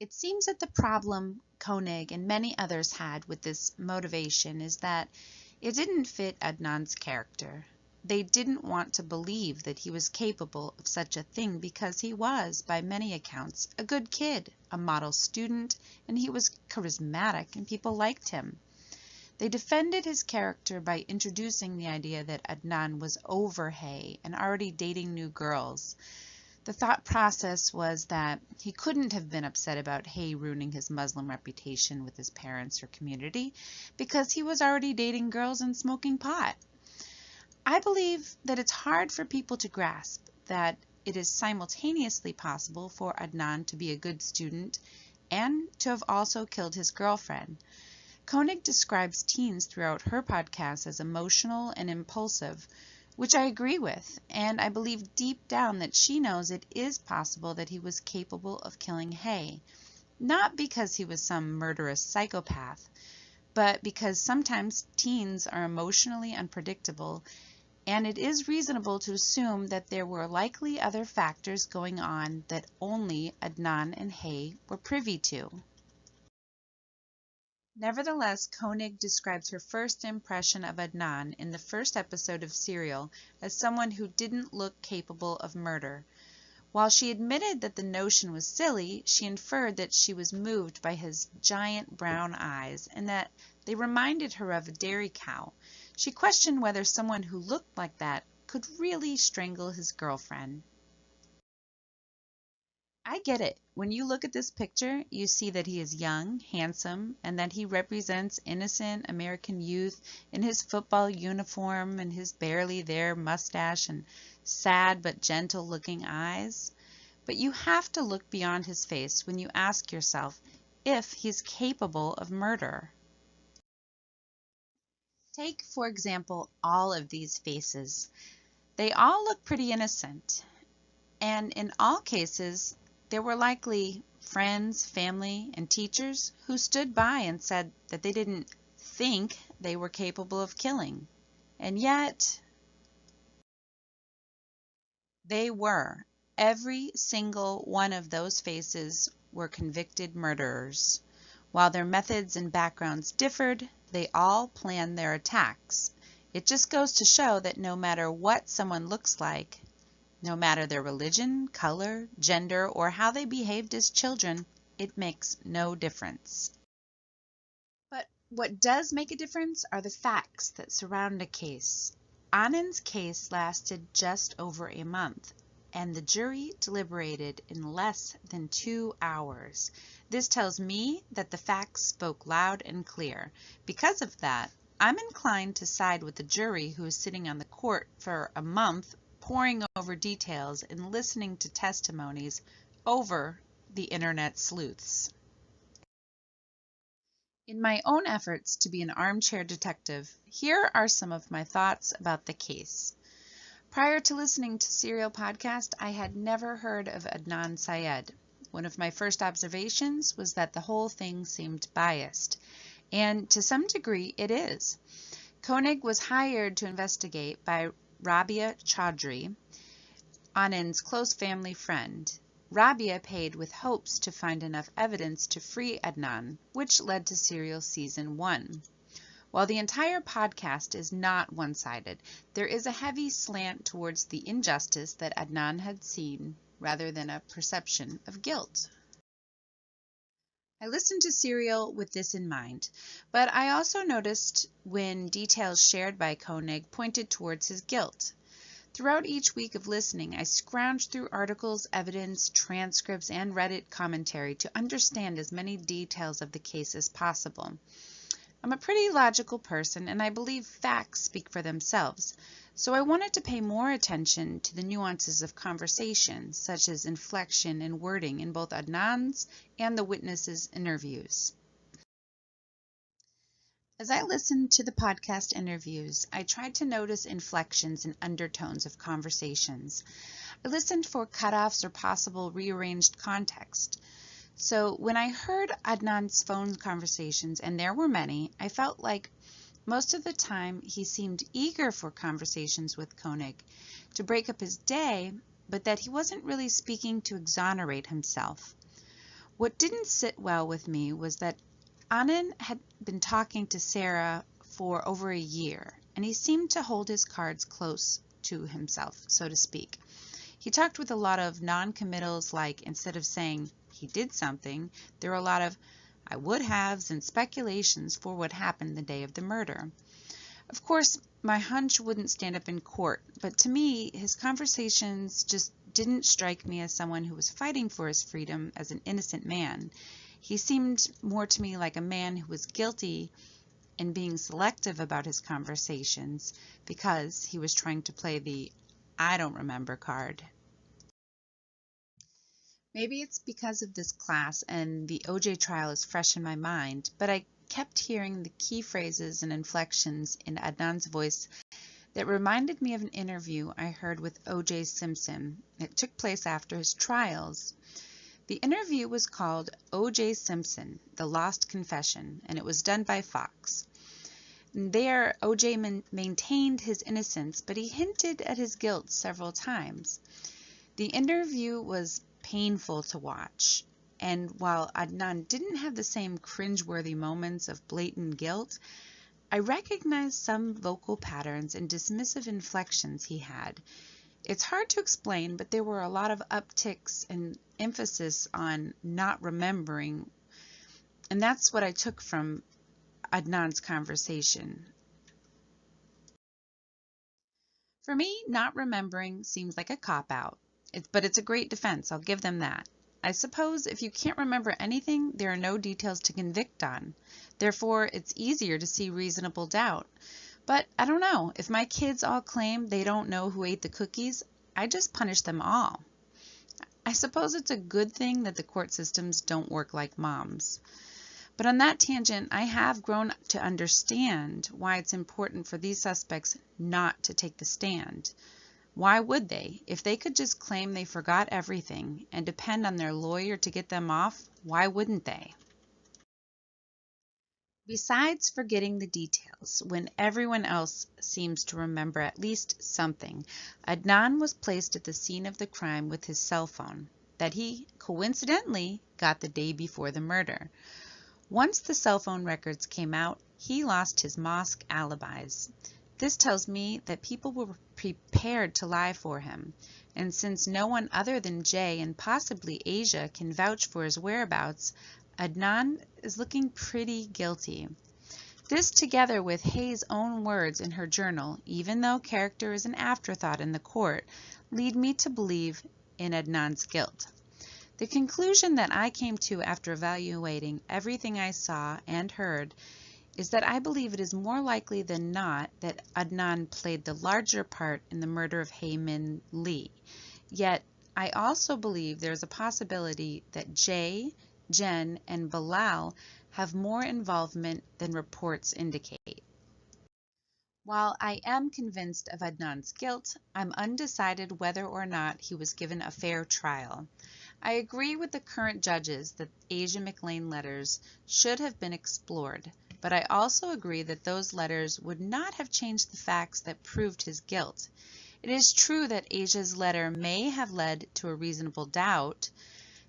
It seems that the problem Koenig and many others had with this motivation is that it didn't fit Adnan's character. They didn't want to believe that he was capable of such a thing because he was, by many accounts, a good kid, a model student, and he was charismatic and people liked him. They defended his character by introducing the idea that Adnan was over Hay and already dating new girls. The thought process was that he couldn't have been upset about Hay ruining his Muslim reputation with his parents or community because he was already dating girls and smoking pot. I believe that it's hard for people to grasp that it is simultaneously possible for Adnan to be a good student and to have also killed his girlfriend. Koenig describes teens throughout her podcast as emotional and impulsive, which I agree with, and I believe deep down that she knows it is possible that he was capable of killing Hay, not because he was some murderous psychopath, but because sometimes teens are emotionally unpredictable, and it is reasonable to assume that there were likely other factors going on that only Adnan and Hay were privy to. Nevertheless, Koenig describes her first impression of Adnan in the first episode of Serial as someone who didn't look capable of murder. While she admitted that the notion was silly, she inferred that she was moved by his giant brown eyes and that they reminded her of a dairy cow. She questioned whether someone who looked like that could really strangle his girlfriend. I get it. When you look at this picture, you see that he is young, handsome, and that he represents innocent American youth in his football uniform and his barely there mustache and sad but gentle looking eyes. But you have to look beyond his face when you ask yourself if he's capable of murder. Take, for example, all of these faces. They all look pretty innocent, and in all cases, there were likely friends, family, and teachers who stood by and said that they didn't think they were capable of killing. And yet, they were. Every single one of those faces were convicted murderers. While their methods and backgrounds differed, they all planned their attacks. It just goes to show that no matter what someone looks like, no matter their religion, color, gender, or how they behaved as children, it makes no difference. But what does make a difference are the facts that surround a case. Anand's case lasted just over a month, and the jury deliberated in less than 2 hours. This tells me that the facts spoke loud and clear. Because of that, I'm inclined to side with the jury who is sitting on the court for a month poring over details and listening to testimonies over the internet sleuths. In my own efforts to be an armchair detective, here are some of my thoughts about the case. Prior to listening to Serial Podcast, I had never heard of Adnan Syed. One of my first observations was that the whole thing seemed biased, and to some degree it is. Koenig was hired to investigate by Rabia Chaudhry, Anand's close family friend. Rabia paid with hopes to find enough evidence to free Adnan, which led to Serial Season 1. While the entire podcast is not one-sided, there is a heavy slant towards the injustice that Adnan had seen rather than a perception of guilt. I listened to Serial with this in mind, but I also noticed when details shared by Koenig pointed towards his guilt. Throughout each week of listening, I scrounged through articles, evidence, transcripts, and Reddit commentary to understand as many details of the case as possible. I'm a pretty logical person, and I believe facts speak for themselves, so I wanted to pay more attention to the nuances of conversation, such as inflection and wording in both Adnan's and the witnesses' interviews. As I listened to the podcast interviews, I tried to notice inflections and undertones of conversations. I listened for cutoffs or possible rearranged context. So when I heard Adnan's phone conversations, and there were many, I felt like most of the time he seemed eager for conversations with Koenig to break up his day, but that he wasn't really speaking to exonerate himself. What didn't sit well with me was that Anand had been talking to Sarah for over a year, and he seemed to hold his cards close to himself, so to speak. He talked with a lot of non-committals, like instead of saying he did something, there were a lot of I would haves and speculations for what happened the day of the murder. Of course, my hunch wouldn't stand up in court, but to me, his conversations just didn't strike me as someone who was fighting for his freedom as an innocent man. He seemed more to me like a man who was guilty and being selective about his conversations because he was trying to play the I don't remember card. Maybe it's because of this class and the OJ trial is fresh in my mind, but I kept hearing the key phrases and inflections in Adnan's voice that reminded me of an interview I heard with O.J. Simpson. It took place after his trials. The interview was called O.J. Simpson, The Lost Confession, and it was done by Fox. There, O.J. maintained his innocence, but he hinted at his guilt several times. The interview was painful to watch, and while Adnan didn't have the same cringeworthy moments of blatant guilt, I recognized some vocal patterns and dismissive inflections he had. It's hard to explain, but there were a lot of upticks and emphasis on not remembering, and that's what I took from Adnan's conversation. For me, not remembering seems like a cop-out, but it's a great defense, I'll give them that. I suppose if you can't remember anything, there are no details to convict on. Therefore, it's easier to see reasonable doubt. But I don't know, if my kids all claim they don't know who ate the cookies, I just punish them all. I suppose it's a good thing that the court systems don't work like moms. But on that tangent, I have grown to understand why it's important for these suspects not to take the stand. Why would they? If they could just claim they forgot everything and depend on their lawyer to get them off, why wouldn't they? Besides forgetting the details, when everyone else seems to remember at least something, Adnan was placed at the scene of the crime with his cell phone that he, coincidentally, got the day before the murder. Once the cell phone records came out, he lost his mosque alibis. This tells me that people were prepared to lie for him, and since no one other than Jay and possibly Asia can vouch for his whereabouts, Adnan is looking pretty guilty. This, together with Hay's own words in her journal, even though character is an afterthought in the court, lead me to believe in Adnan's guilt. The conclusion that I came to after evaluating everything I saw and heard is that I believe it is more likely than not that Adnan played the larger part in the murder of Hae Min Lee. Yet, I also believe there is a possibility that Jay, Jen, and Bilal have more involvement than reports indicate. While I am convinced of Adnan's guilt, I'm undecided whether or not he was given a fair trial. I agree with the current judges that Asia McLean letters should have been explored, but I also agree that those letters would not have changed the facts that proved his guilt. It is true that Asia's letter may have led to a reasonable doubt.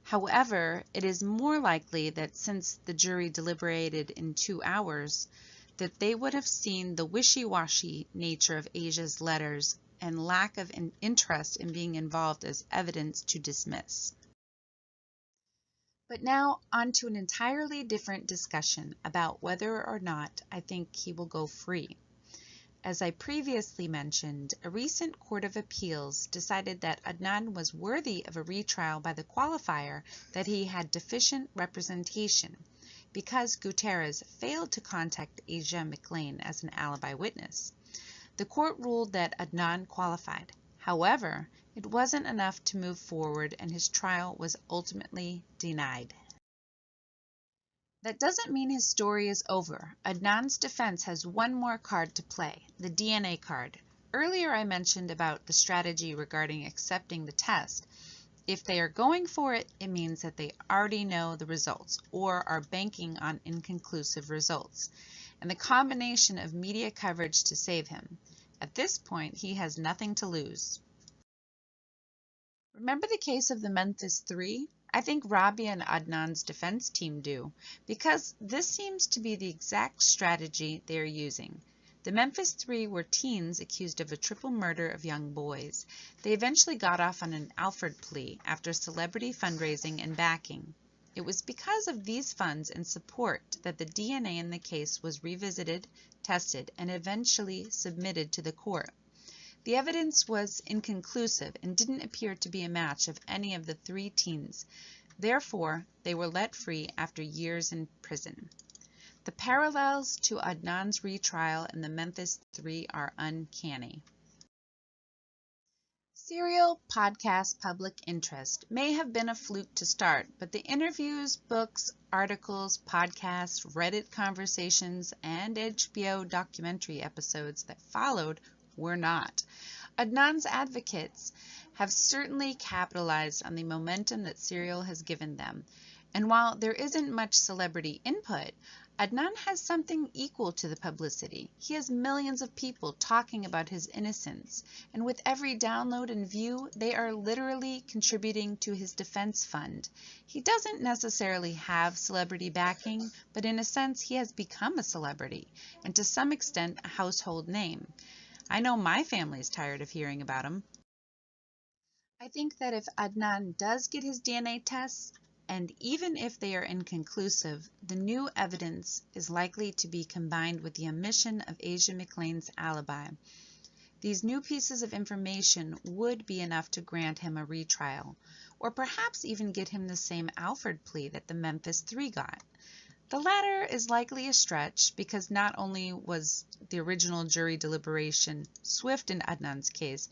However, it is more likely that since the jury deliberated in 2 hours, that they would have seen the wishy-washy nature of Asia's letters and lack of interest in being involved as evidence to dismiss. But now on to an entirely different discussion about whether or not I think he will go free. As I previously mentioned, a recent Court of Appeals decided that Adnan was worthy of a retrial by the qualifier that he had deficient representation because Gutierrez failed to contact Asia McLean as an alibi witness. The court ruled that Adnan qualified. However, it wasn't enough to move forward and his trial was ultimately denied. That doesn't mean his story is over. Adnan's defense has one more card to play, the DNA card. Earlier I mentioned about the strategy regarding accepting the test. If they are going for it, it means that they already know the results or are banking on inconclusive results, and the combination of media coverage to save him. At this point, he has nothing to lose. Remember the case of the Memphis Three? I think Rabia and Adnan's defense team do, because this seems to be the exact strategy they are using. The Memphis Three were teens accused of a triple murder of young boys. They eventually got off on an Alford plea after celebrity fundraising and backing. It was because of these funds and support that the DNA in the case was revisited, tested, and eventually submitted to the court. The evidence was inconclusive and didn't appear to be a match of any of the three teens. Therefore, they were let free after years in prison. The parallels to Adnan's retrial and the Memphis Three are uncanny. Serial podcast public interest may have been a fluke to start, but the interviews, books, articles, podcasts, Reddit conversations, and HBO documentary episodes that followed were not. Adnan's advocates have certainly capitalized on the momentum that Serial has given them. And while there isn't much celebrity input, Adnan has something equal to the publicity. He has millions of people talking about his innocence, and with every download and view, they are literally contributing to his defense fund. He doesn't necessarily have celebrity backing, but in a sense, he has become a celebrity, and to some extent, a household name. I know my family's tired of hearing about him. I think that if Adnan does get his DNA tests, and even if they are inconclusive, the new evidence is likely to be combined with the omission of Asia McClain's alibi. These new pieces of information would be enough to grant him a retrial, or perhaps even get him the same Alford plea that the Memphis Three got. The latter is likely a stretch because not only was the original jury deliberation swift in Adnan's case,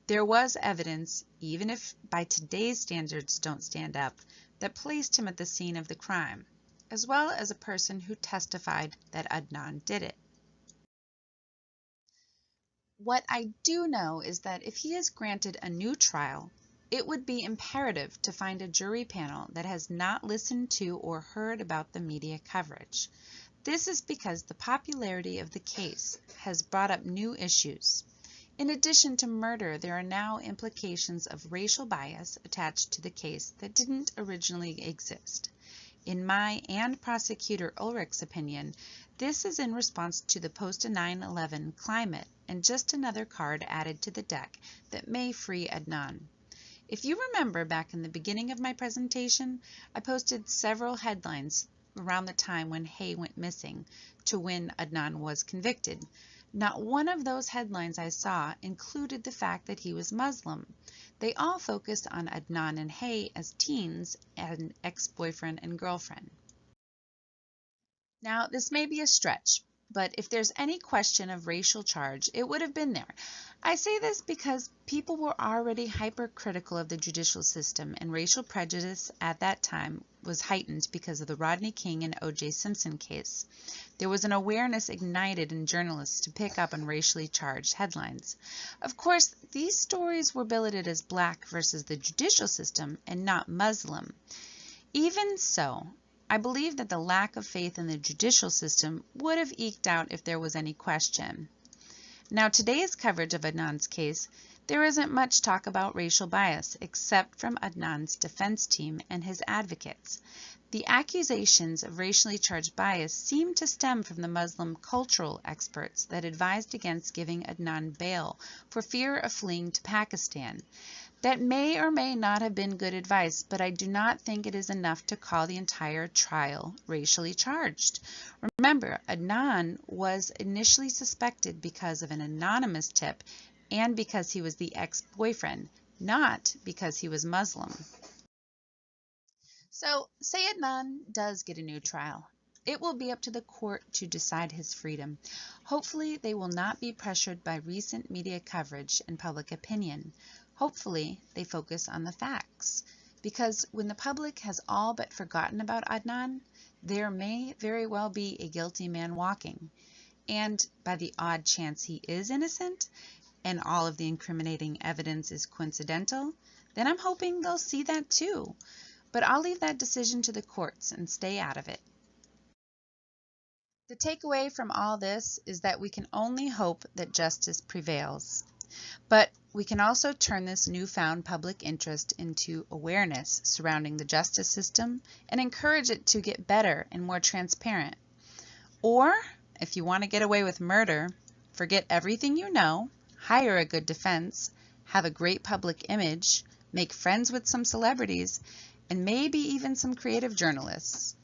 there was evidence, even if by today's standards don't stand up, that placed him at the scene of the crime, as well as a person who testified that Adnan did it. What I do know is that if he is granted a new trial, it would be imperative to find a jury panel that has not listened to or heard about the media coverage. This is because the popularity of the case has brought up new issues. In addition to murder, there are now implications of racial bias attached to the case that didn't originally exist. In my and prosecutor Ulrich's opinion, this is in response to the post-9/11 climate and just another card added to the deck that may free Adnan. If you remember back in the beginning of my presentation, I posted several headlines around the time when Hay went missing to when Adnan was convicted. Not one of those headlines I saw included the fact that he was Muslim. They all focused on Adnan and Hay as teens and ex-boyfriend and girlfriend. Now, this may be a stretch, but if there's any question of racial charge, it would have been there. I say this because people were already hypercritical of the judicial system, and racial prejudice at that time was heightened because of the Rodney King and O.J. Simpson case. There was an awareness ignited in journalists to pick up on racially charged headlines. Of course, these stories were billeted as black versus the judicial system and not Muslim. Even so, I believe that the lack of faith in the judicial system would have eked out if there was any question. Now, today's coverage of Adnan's case, there isn't much talk about racial bias except from Adnan's defense team and his advocates. The accusations of racially charged bias seem to stem from the Muslim cultural experts that advised against giving Adnan bail for fear of fleeing to Pakistan. That may or may not have been good advice, but I do not think it is enough to call the entire trial racially charged. Remember, Adnan was initially suspected because of an anonymous tip and because he was the ex-boyfriend, not because he was Muslim. So, say Adnan does get a new trial. It will be up to the court to decide his freedom. Hopefully, they will not be pressured by recent media coverage and public opinion. Hopefully, they focus on the facts, because when the public has all but forgotten about Adnan, there may very well be a guilty man walking. And by the odd chance he is innocent, and all of the incriminating evidence is coincidental, then I'm hoping they'll see that too. But I'll leave that decision to the courts and stay out of it. The takeaway from all this is that we can only hope that justice prevails. But we can also turn this newfound public interest into awareness surrounding the justice system and encourage it to get better and more transparent. Or, if you want to get away with murder, forget everything you know, hire a good defense, have a great public image, make friends with some celebrities, and maybe even some creative journalists.